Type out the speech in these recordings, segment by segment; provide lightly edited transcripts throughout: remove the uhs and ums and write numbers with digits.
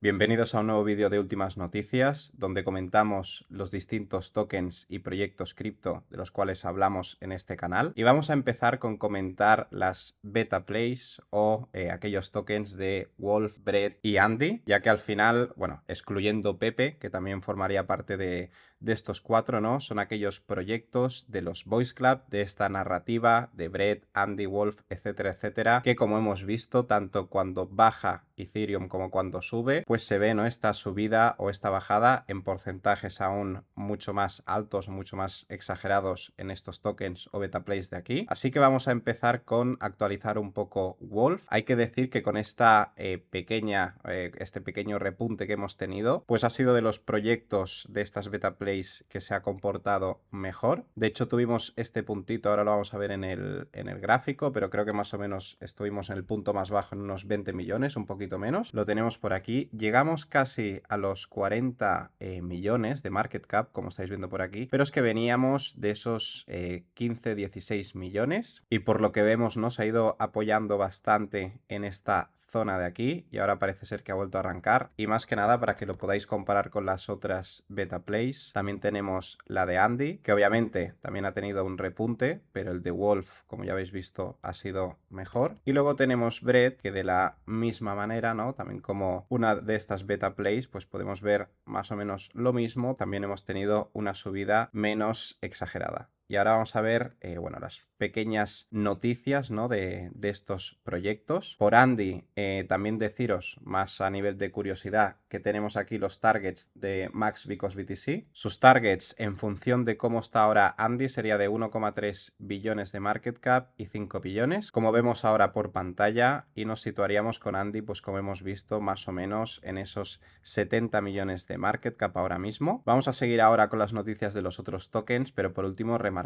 Bienvenidos a un nuevo vídeo de últimas noticias, donde comentamos los distintos tokens y proyectos cripto de los cuales hablamos en este canal. Y vamos a empezar con comentar las beta plays o aquellos tokens de Wolf, Bread y Andy, ya que al final, bueno, excluyendo Pepe, que también formaría parte de estos cuatro, ¿no? Son aquellos proyectos de los Boys Club, de esta narrativa de Bread, Andy, Wolf, etcétera, etcétera, que como hemos visto, tanto cuando baja Ethereum como cuando sube, pues se ve, ¿no?, esta subida o esta bajada en porcentajes aún mucho más altos, mucho más exagerados en estos tokens o beta plays de aquí. Así que vamos a empezar con actualizar un poco Wolf. Hay que decir que con esta este pequeño repunte que hemos tenido, pues ha sido de los proyectos de estas beta plays que se ha comportado mejor. De hecho, tuvimos este puntito, ahora lo vamos a ver en el gráfico, pero creo que más o menos estuvimos en el punto más bajo, en unos 20 millones, un poquito menos. Lo tenemos por aquí. Llegamos casi a los 40 millones de market cap, como estáis viendo por aquí, pero es que veníamos de esos 15-16 millones y por lo que vemos nos ha ido apoyando bastante en esta zona de aquí y ahora parece ser que ha vuelto a arrancar. Y más que nada, para que lo podáis comparar con las otras beta plays, también tenemos la de Andy, que obviamente también ha tenido un repunte, pero el de Wolf, como ya habéis visto, ha sido mejor. Y luego tenemos Bread, que de la misma manera, ¿no?, también como una de estas beta plays, pues podemos ver más o menos lo mismo. También hemos tenido una subida menos exagerada. Y ahora vamos a ver, bueno, las pequeñas noticias, ¿no?, de estos proyectos. Por Andy, también deciros, más a nivel de curiosidad, que tenemos aquí los targets de Max Because BTC. Sus targets, en función de cómo está ahora Andy, sería de 1,3 billones de market cap y 5 billones, como vemos ahora por pantalla, y nos situaríamos con Andy, pues como hemos visto, más o menos en esos 70 millones de market cap ahora mismo. Vamos a seguir ahora con las noticias de los otros tokens, pero por último remarcar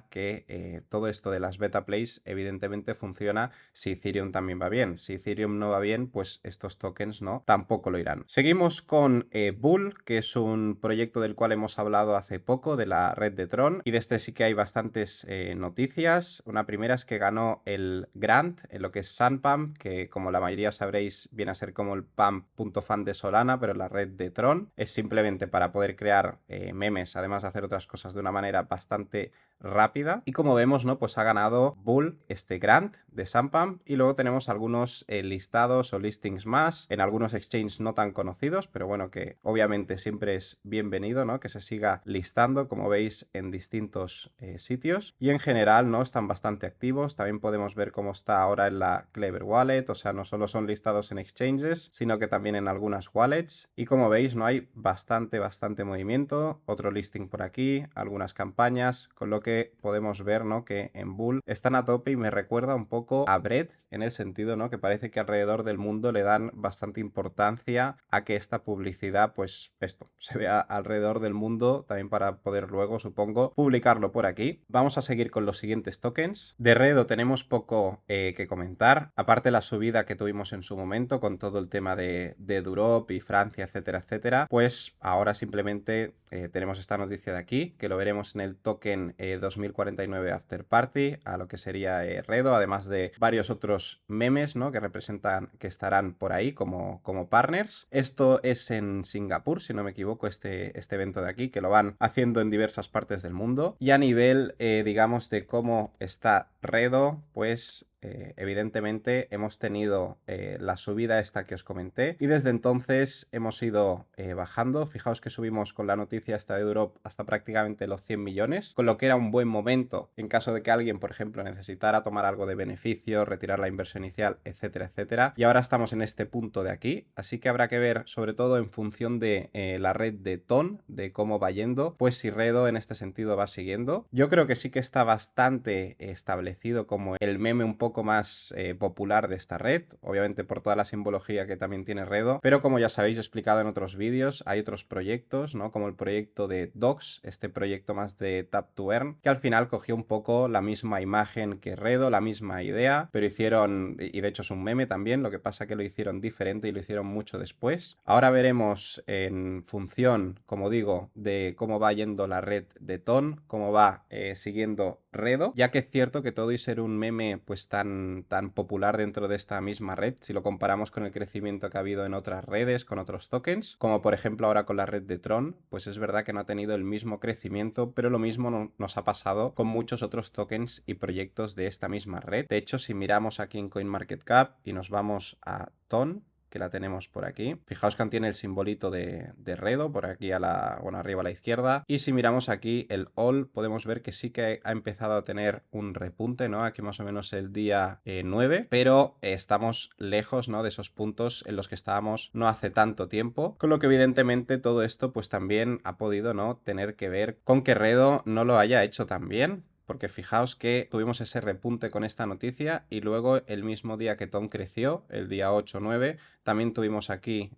que todo esto de las beta plays evidentemente funciona si Ethereum también va bien. Si Ethereum no va bien, pues estos tokens no, tampoco lo irán. Seguimos con Bull, que es un proyecto del cual hemos hablado hace poco, de la red de Tron, y de este sí que hay bastantes noticias. Una primera es que ganó el Grant en lo que es Sunpump, que como la mayoría sabréis viene a ser como el pump.fan de Solana, pero la red de Tron es simplemente para poder crear memes, además de hacer otras cosas de una manera bastante rápida. Y como vemos, ¿no?, pues ha ganado Bull este grant de Sunpump. Y luego tenemos algunos listados o listings más en algunos exchanges no tan conocidos, pero bueno, que obviamente siempre es bienvenido, ¿no?, que se siga listando, como veis, en distintos sitios. Y en general, ¿no?, están bastante activos. También podemos ver cómo está ahora en la Clever Wallet, o sea, no solo son listados en exchanges, sino que también en algunas wallets. Y como veis, no hay bastante movimiento. Otro listing por aquí, algunas campañas, con lo que podemos ver, ¿no?, que en Bull están a tope y me recuerda un poco a Bread en el sentido, ¿no?, que parece que alrededor del mundo le dan bastante importancia a que esta publicidad, pues esto, se vea alrededor del mundo también para poder luego, supongo, publicarlo por aquí. Vamos a seguir con los siguientes tokens. De Redo tenemos poco que comentar, aparte la subida que tuvimos en su momento con todo el tema de Durop y Francia, etcétera, etcétera, pues ahora simplemente tenemos esta noticia de aquí, que lo veremos en el token 2049 After Party, a lo que sería Redo, además de varios otros memes, ¿no?, que representan, que estarán por ahí como partners. Esto es en Singapur, si no me equivoco, este evento de aquí, que lo van haciendo en diversas partes del mundo. Y a nivel, digamos, de cómo está Redo, pues evidentemente hemos tenido la subida esta que os comenté y desde entonces hemos ido bajando. Fijaos que subimos con la noticia esta de Drop hasta prácticamente los 100 millones, con lo que era un buen momento en caso de que alguien, por ejemplo, necesitara tomar algo de beneficio, retirar la inversión inicial, etcétera, etcétera. Y ahora estamos en este punto de aquí, así que habrá que ver, sobre todo en función de la red de TON, de cómo va yendo, pues si Redo en este sentido va siguiendo. Yo creo que sí que está bastante establecido como el meme un poco más popular de esta red, obviamente por toda la simbología que también tiene Redo, pero como ya sabéis, he explicado en otros vídeos, hay otros proyectos, ¿no?, como el proyecto de Docs, este proyecto más de Tap to Earn, que al final cogió un poco la misma imagen que Redo, la misma idea, pero hicieron, y de hecho es un meme también, lo que pasa que lo hicieron diferente y lo hicieron mucho después. Ahora veremos en función, como digo, de cómo va yendo la red de TON, cómo va siguiendo Redo, ya que es cierto que todo y ser un meme pues tan popular dentro de esta misma red, si lo comparamos con el crecimiento que ha habido en otras redes, con otros tokens, como por ejemplo ahora con la red de Tron, pues es verdad que no ha tenido el mismo crecimiento, pero lo mismo nos ha pasado con muchos otros tokens y proyectos de esta misma red. De hecho, si miramos aquí en CoinMarketCap y nos vamos a TON, que la tenemos por aquí. Fijaos que tiene el simbolito de Redo por aquí arriba a la izquierda. Y si miramos aquí el All, podemos ver que sí que ha empezado a tener un repunte, ¿no? Aquí más o menos el día 9, pero estamos lejos, ¿no? De esos puntos en los que estábamos no hace tanto tiempo, con lo que evidentemente todo esto pues también ha podido, ¿no? Tener que ver con que Redo no lo haya hecho tan bien. Porque fijaos que tuvimos ese repunte con esta noticia y luego el mismo día que Ton creció, el día 8-9, también tuvimos aquí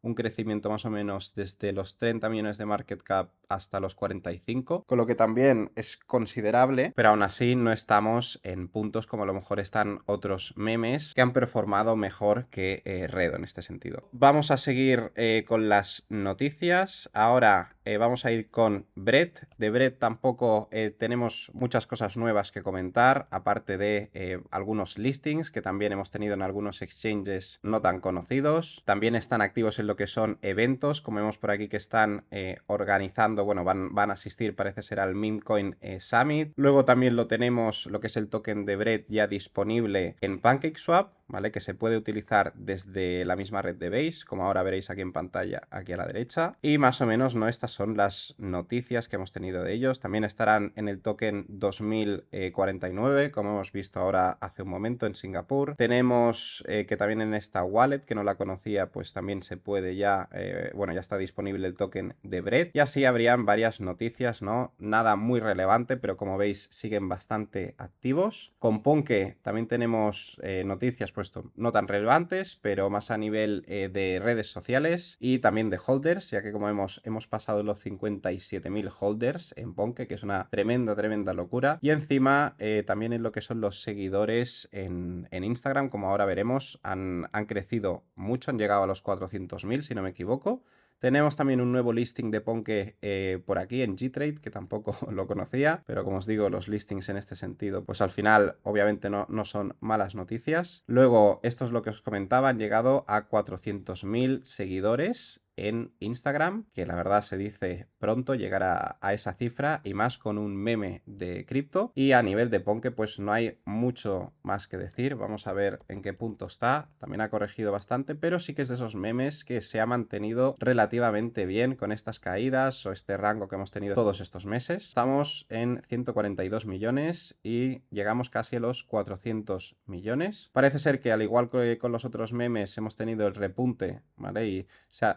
un crecimiento más o menos desde los 30 millones de market cap hasta los 45, con lo que también es considerable, pero aún así no estamos en puntos como a lo mejor están otros memes que han performado mejor que Redo en este sentido. Vamos a seguir con las noticias. Ahora vamos a ir con Brett. De Brett tampoco tenemos muchas cosas nuevas que comentar, aparte de algunos listings que también hemos tenido en algunos exchanges no tan conocidos. También están activos en lo que son eventos, como vemos por aquí que están organizando, bueno, van a asistir, parece ser al Memecoin Summit. Luego también lo tenemos, lo que es el token de Brett ya disponible en PancakeSwap, ¿vale? Que se puede utilizar desde la misma red de Base, como ahora veréis aquí en pantalla, aquí a la derecha. Y más o menos, ¿no? Estas son las noticias que hemos tenido de ellos. También estarán en el token 2049, como hemos visto ahora hace un momento en Singapur. Tenemos que también en esta wallet, que no la conocía, pues también se puede ya, bueno, ya está disponible el token de Brett. Y así habrían varias noticias, ¿no? Nada muy relevante, pero como veis siguen bastante activos. Con Ponke también tenemos noticias puesto no tan relevantes, pero más a nivel de redes sociales y también de holders, ya que como vemos hemos pasado los 57.000 holders en Ponke, que es una tremenda locura. Y encima también en lo que son los seguidores en Instagram, como ahora veremos, han crecido mucho, han llegado a los 400.000 si no me equivoco. Tenemos también un nuevo listing de Ponke por aquí en Gtrade, que tampoco lo conocía, pero como os digo, los listings en este sentido, pues al final obviamente no son malas noticias. Luego, esto es lo que os comentaba, han llegado a 400.000 seguidores en Instagram, que la verdad se dice pronto llegar a esa cifra y más con un meme de cripto. Y a nivel de Ponke pues no hay mucho más que decir, vamos a ver en qué punto está, también ha corregido bastante, pero sí que es de esos memes que se ha mantenido relativamente bien con estas caídas o este rango que hemos tenido todos estos meses. Estamos en 142 millones y llegamos casi a los 400 millones. Parece ser que al igual que con los otros memes hemos tenido el repunte, ¿vale? Y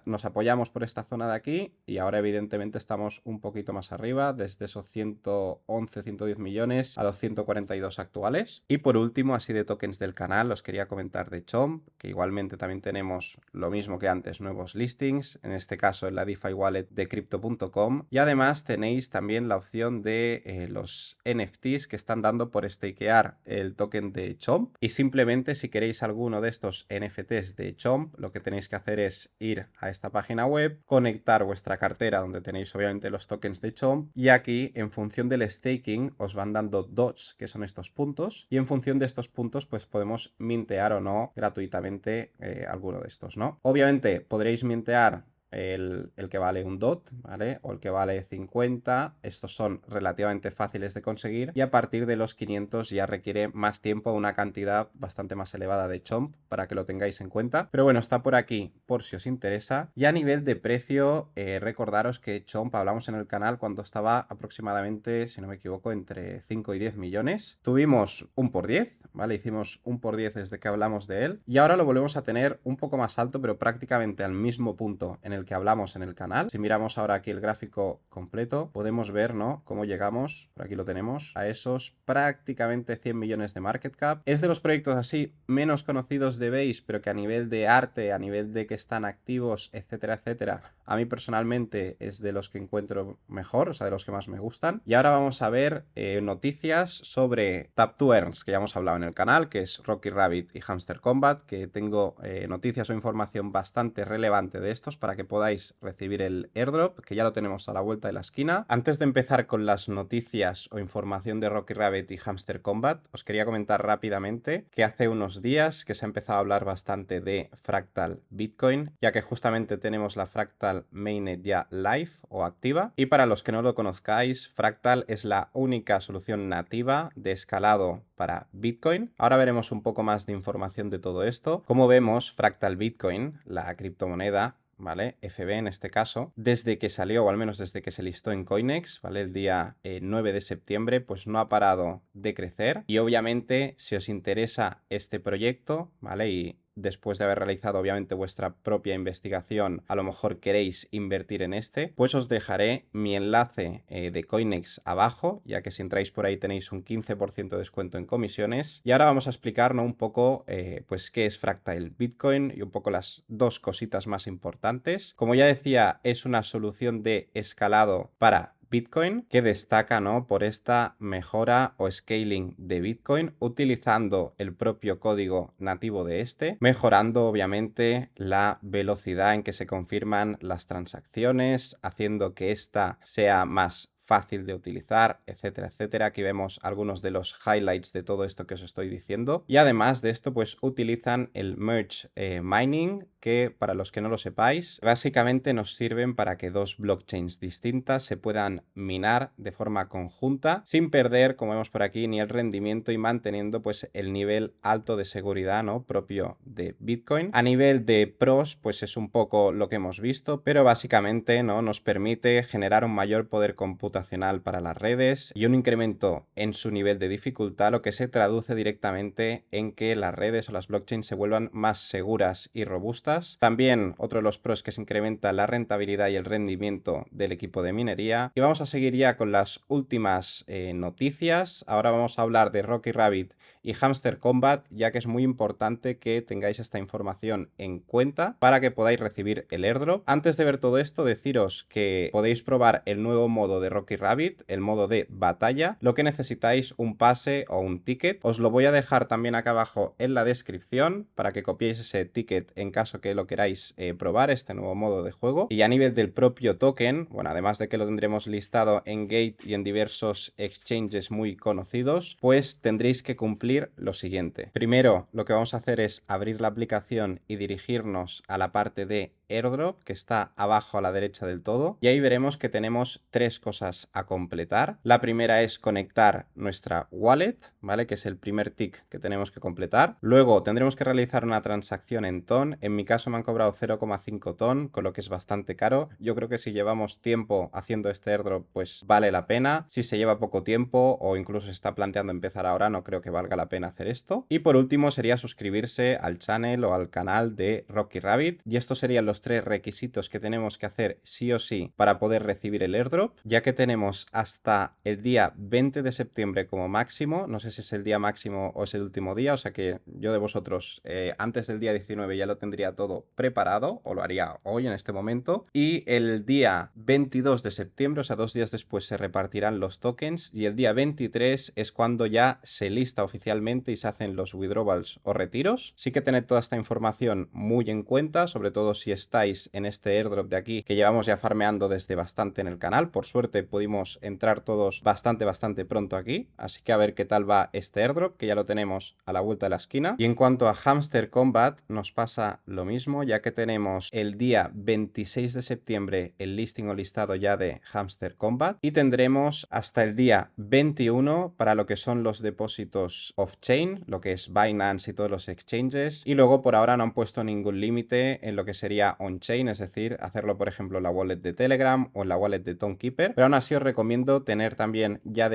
nos apoyamos por esta zona de aquí y ahora evidentemente estamos un poquito más arriba, desde esos 111, 110 millones a los 142 actuales. Y por último, así de tokens del canal, os quería comentar de Chomp, que igualmente también tenemos lo mismo que antes, nuevos listings, en este caso en la DeFi Wallet de Crypto.com. Y además tenéis también la opción de los NFTs que están dando por stakear el token de Chomp. Y simplemente si queréis alguno de estos NFTs de Chomp, lo que tenéis que hacer es ir a esta página web, conectar vuestra cartera donde tenéis obviamente los tokens de Chomp y aquí en función del staking os van dando dots, que son estos puntos, y en función de estos puntos pues podemos mintear o no gratuitamente alguno de estos, ¿no? Obviamente podréis mintear el que vale un DOT, ¿vale? O el que vale 50, estos son relativamente fáciles de conseguir y a partir de los 500 ya requiere más tiempo, una cantidad bastante más elevada de Chomp para que lo tengáis en cuenta. Pero bueno, está por aquí por si os interesa. Y a nivel de precio, recordaros que Chomp hablamos en el canal cuando estaba aproximadamente, si no me equivoco, entre 5 y 10 millones. Tuvimos un por 10, ¿vale? Hicimos un por 10 desde que hablamos de él y ahora lo volvemos a tener un poco más alto, pero prácticamente al mismo punto en el que hablamos en el canal. Si miramos ahora aquí el gráfico completo, podemos ver, ¿no? Cómo llegamos, por aquí lo tenemos, a esos prácticamente 100 millones de market cap. Es de los proyectos así menos conocidos de Base, pero que a nivel de arte, a nivel de que están activos, etcétera, etcétera, a mí personalmente es de los que encuentro mejor, o sea, de los que más me gustan. Y ahora vamos a ver noticias sobre Tap2Earns, que ya hemos hablado en el canal, que es Rocky Rabbit y Hamster Combat, que tengo noticias o información bastante relevante de estos para que podáis recibir el airdrop, que ya lo tenemos a la vuelta de la esquina. Antes de empezar con las noticias o información de Rocky Rabbit y Hamster Combat, os quería comentar rápidamente que hace unos días que se ha empezado a hablar bastante de Fractal Bitcoin, ya que justamente tenemos la Fractal Mainnet ya live o activa. Y para los que no lo conozcáis, Fractal es la única solución nativa de escalado para Bitcoin. Ahora veremos un poco más de información de todo esto. Como vemos, Fractal Bitcoin, la criptomoneda, ¿vale? FB en este caso, desde que salió, o al menos desde que se listó en Coinex, ¿vale? El día 9 de septiembre, pues no ha parado de crecer. Y obviamente, si os interesa este proyecto, ¿vale? Y después de haber realizado obviamente vuestra propia investigación, a lo mejor queréis invertir en este, pues os dejaré mi enlace de Coinex abajo, ya que si entráis por ahí tenéis un 15% de descuento en comisiones. Y ahora vamos a explicar, ¿no?, un poco pues qué es Fractal Bitcoin y un poco las dos cositas más importantes. Como ya decía, es una solución de escalado para Bitcoin que destaca, ¿no?, por esta mejora o scaling de Bitcoin utilizando el propio código nativo de este, mejorando obviamente la velocidad en que se confirman las transacciones, haciendo que esta sea más fácil de utilizar, etcétera, etcétera. Aquí vemos algunos de los highlights de todo esto que os estoy diciendo. Y además de esto, pues utilizan el Merge Mining, que para los que no lo sepáis, básicamente nos sirven para que dos blockchains distintas se puedan minar de forma conjunta, sin perder, como vemos por aquí, ni el rendimiento y manteniendo pues el nivel alto de seguridad, ¿no?, propio de Bitcoin. A nivel de pros, pues es un poco lo que hemos visto, pero básicamente, ¿no?, nos permite generar un mayor poder computacional para las redes y un incremento en su nivel de dificultad, lo que se traduce directamente en que las redes o las blockchains se vuelvan más seguras y robustas. También otro de los pros es que se incrementa la rentabilidad y el rendimiento del equipo de minería. Y vamos a seguir ya con las últimas noticias. Ahora vamos a hablar de Rocky Rabbit y Hamster Combat, ya que es muy importante que tengáis esta información en cuenta para que podáis recibir el airdrop. Antes de ver todo esto, deciros que podéis probar el nuevo modo de Rocky Rabbit, el modo de batalla. Lo que necesitáis, un pase o un ticket. Os lo voy a dejar también acá abajo en la descripción para que copiéis ese ticket en caso que lo queráis probar, este nuevo modo de juego. Y a nivel del propio token, bueno, además de que lo tendremos listado en Gate y en diversos exchanges muy conocidos, pues tendréis que cumplir lo siguiente. Primero, lo que vamos a hacer es abrir la aplicación y dirigirnos a la parte de airdrop, que está abajo a la derecha del todo, y ahí veremos que tenemos tres cosas a completar. La primera es conectar nuestra wallet, ¿vale?, que es el primer tick que tenemos que completar. Luego tendremos que realizar una transacción en TON. En mi caso me han cobrado 0,5 TON, con lo que es bastante caro. Yo creo que si llevamos tiempo haciendo este airdrop, pues vale la pena. Si se lleva poco tiempo o incluso se está planteando empezar ahora, no creo que valga la pena hacer esto. Y por último sería suscribirse al channel o al canal de Rocky Rabbit, y estos serían los tres requisitos que tenemos que hacer sí o sí para poder recibir el airdrop, ya que tenemos hasta el día 20 de septiembre como máximo. No sé si es el día máximo o es el último día, o sea que yo de vosotros antes del día 19 ya lo tendría todo preparado, o lo haría hoy en este momento, y el día 22 de septiembre, o sea 2 días después, se repartirán los tokens, y el día 23 es cuando ya se lista oficialmente y se hacen los withdrawals o retiros. Sí que tened toda esta información muy en cuenta, sobre todo si estáis en este airdrop de aquí, que llevamos ya farmeando desde bastante en el canal. Por suerte pudimos entrar todos bastante pronto aquí, así que a ver qué tal va este airdrop, que ya lo tenemos a la vuelta de la esquina. Y en cuanto a Hamster Combat, nos pasa lo mismo, ya que tenemos el día 26 de septiembre el listing o listado ya de Hamster Combat, y tendremos hasta el día 21 para lo que son los depósitos off-chain, lo que es Binance y todos los exchanges, y luego por ahora no han puesto ningún límite en lo que sería on-chain, es decir, hacerlo por ejemplo en la wallet de Telegram o en la wallet de Tonekeeper, pero aún así os recomiendo tener también ya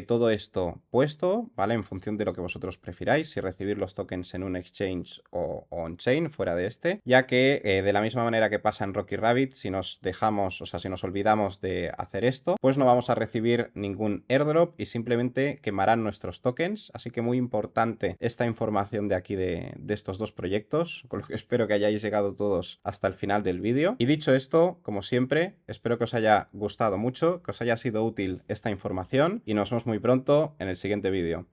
todo esto puesto, ¿vale?, en función de lo que vosotros prefiráis, si recibir los tokens en un exchange o on-chain fuera de este, ya que de la misma manera que pasa en Rocky Rabbit, si nos dejamos, o sea, si nos olvidamos de hacer esto, pues no vamos a recibir ningún airdrop y simplemente quemarán nuestros tokens. Así que muy importante esta información de aquí de estos dos proyectos, con lo que espero que hayáis llegado todos hasta el final del vídeo. Y dicho esto, como siempre, espero que os haya gustado mucho, que os haya sido útil esta información, y nos vemos muy pronto en el siguiente vídeo.